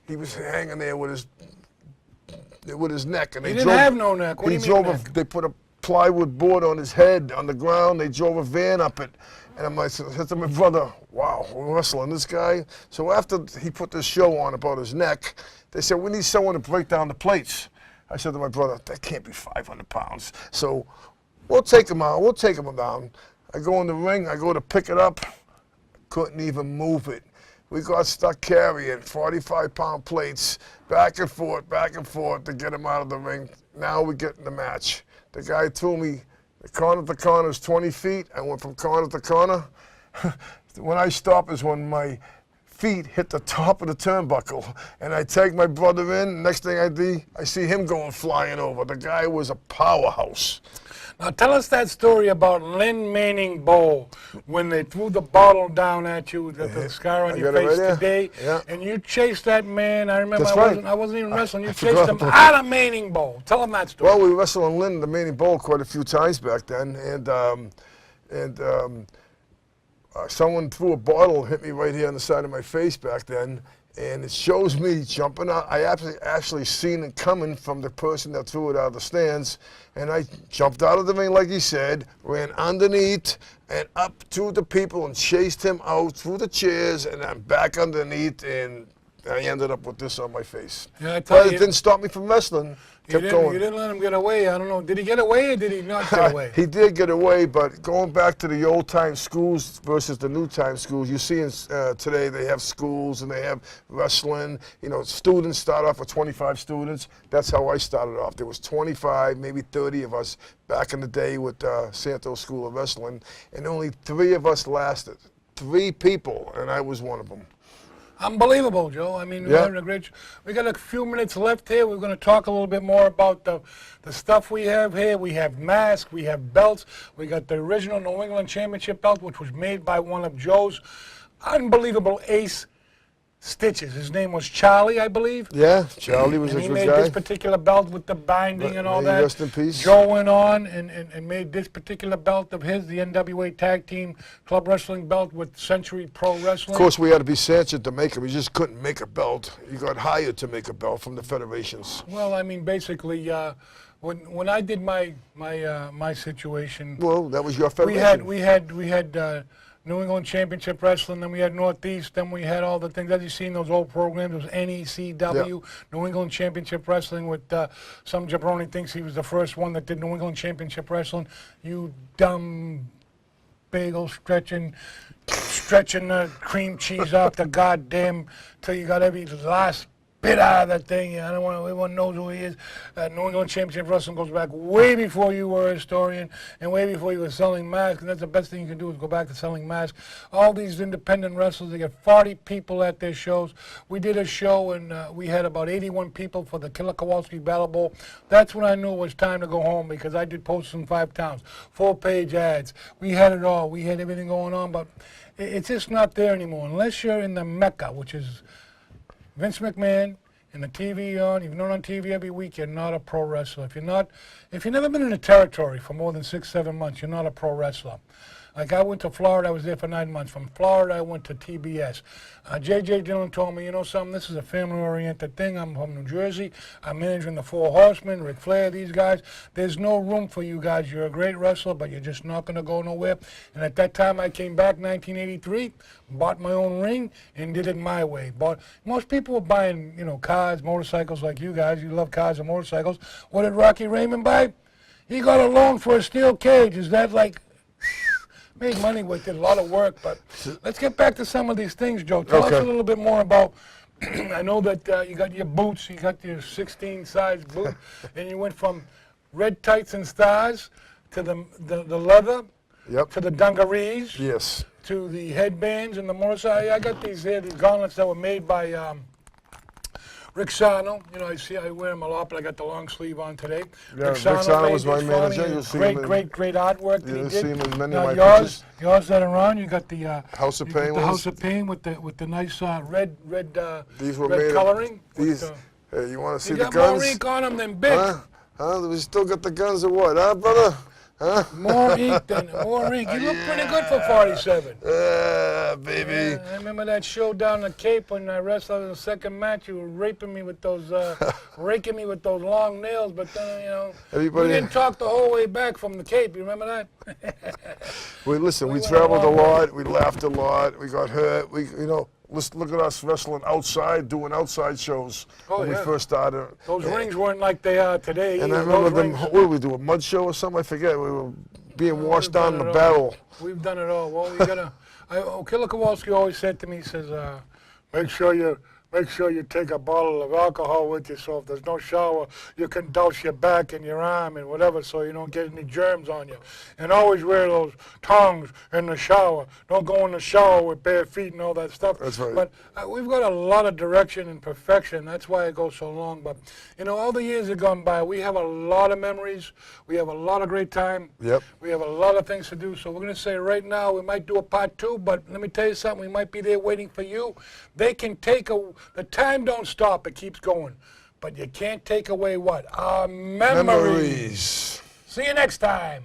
he was hanging there with his neck. And He didn't have no neck. What do you mean neck? They put a plywood board on his head on the ground. They drove a van up it. And I said to my brother, wow, we're wrestling this guy. So after he put this show on about his neck, they said, we need someone to break down the plates. I said to my brother, that can't be 500 pounds. So we'll take him out, we'll take him down. I go in the ring, I go to pick it up, couldn't even move it. We got stuck carrying 45-pound plates back and forth to get him out of the ring. Now we get in the match. The guy threw me, the corner to corner is 20 feet. I went from corner to corner. When I stop is when my feet hit the top of the turnbuckle, and I take my brother in. Next thing I see him going flying over. The guy was a powerhouse. Now tell us that story about Lynn Manning Bowl when they threw the bottle down at you, the scar on your face today, and you chased that man. I remember I wasn't even wrestling. You chased him out of Manning Bowl. Tell them that story. Well, we wrestled in Lynn, the Manning Bowl, quite a few times back then, and someone threw a bottle, hit me right here on the side of my face back then, and it shows me jumping out. I actually seen it coming from the person that threw it out of the stands, and I jumped out of the ring like he said, ran underneath and up to the people and chased him out through the chairs, and I'm back underneath, and I ended up with this on my face. Yeah, I tell But it you- didn't stop me from wrestling. You Kept going. didn't let him get away. I don't know. Did he get away or did he not get away? He did get away, but going back to the old time schools versus the new time schools, you see today they have schools and they have wrestling. You know, students start off with 25 students. That's how I started off. There was 25, maybe 30 of us back in the day with Santos School of Wrestling, and only 3 of us lasted. 3 people, and I was one of them. Unbelievable, Joe. I mean, we're Yeah. having a great. We got a few minutes left here. We're going to talk a little bit more about the stuff we have here. We have masks. We have belts. We got the original New England Championship belt, which was made by one of Joe's unbelievable ace stitches. His name was Charlie, I believe. Yeah, Charlie was And a he good made guy. this particular belt with the binding and all May he that. rest in peace. Joe went on and made this particular belt of his, the NWA Tag Team Club Wrestling belt with Century Pro Wrestling. Of course, we had to be sanctioned to make them. We just couldn't make a belt. You got hired to make a belt from the federations. Well, I mean, basically, when I did my situation, Well, that was your we federation. had New England Championship Wrestling, then we had Northeast, then we had all the things. As you see in those old programs, it was NECW, New England Championship Wrestling, with some jabroni thinks he was the first one that did New England Championship Wrestling. You dumb bagel stretching the cream cheese off the goddamn till you got every last bit out of that thing. I don't want everyone knows who he is. New England Championship Wrestling goes back way before you were a historian and way before you were selling masks. And that's the best thing you can do is go back to selling masks. All these independent wrestlers, they get 40 people at their shows. We did a show and we had about 81 people for the Killer Kowalski Battle Bowl. That's when I knew it was time to go home because I did posts in 5 towns, full-page ads. We had it all. We had everything going on, but it's just not there anymore unless you're in the Mecca, which is Vince McMahon and the TV on. If you're not on TV every week, you're not a pro wrestler. If you've never been in a territory for more than 6-7 months, you're not a pro wrestler. Like I went to Florida, I was there for 9 months. From Florida, I went to TBS. J.J. Dillon told me, you know something, this is a family-oriented thing. I'm from New Jersey. I'm managing the Four Horsemen, Ric Flair, these guys. There's no room for you guys. You're a great wrestler, but you're just not going to go nowhere. And at that time, I came back 1983, bought my own ring, and did it my way. Most people were buying, cars, motorcycles like you guys. You love cars and motorcycles. What did Rocky Raymond buy? He got a loan for a steel cage. Is that like... Made money with it, a lot of work, but let's get back to some of these things, Joe. Tell us a little bit more about, I know that you got your boots, you got your 16-size boot, and you went from red tights and stars to the leather, to the dungarees, Yes. to the headbands and the motorcycle. I got these here, these gauntlets that were made by Rick Sano. I wear them a lot, but I got the long sleeve on today. Yeah, Rick Sano was my manager. You'll see him in- Great artwork that he You'll did. see him in many Now of my pictures. yours that are on, you got the House of you got Pain the ones. House of Pain with the nice red These were red made coloring. of, with these. Hey, you want to see you the got more guns? ink on them than big. Huh? We still got the guns or what? Huh, brother? Huh? More ink. You look pretty good for 47. Baby. I remember that show down the Cape when I wrestled in the second match. You were raking me with those long nails, but then Everybody- we didn't talk the whole way back from the Cape. You remember that? We We traveled went a a long lot. We laughed a lot. We got hurt. Let's look at us wrestling outside, doing outside shows when we first started. Those rings weren't like they are today. And I either. remember Those them. rings- What did we do? A mud show or something? I forget. We were being washed We've down done the it all. barrel. We've done it all. Well, you gotta. Killer Kowalski always said to me, he says, make sure you take a bottle of alcohol with you, so if there's no shower, you can douse your back and your arm and whatever, so you don't get any germs on you. And always wear those tongs in the shower. Don't go in the shower with bare feet and all that stuff. That's right. But we've got a lot of direction and perfection. That's why it goes so long. But all the years have gone by. We have a lot of memories. We have a lot of great time. Yep. We have a lot of things to do. So we're going to say right now we might do a part 2. But let me tell you something. We might be there waiting for you. They can take the time don't stop. It keeps going. But you can't take away what? Our memories. Memories. See you next time.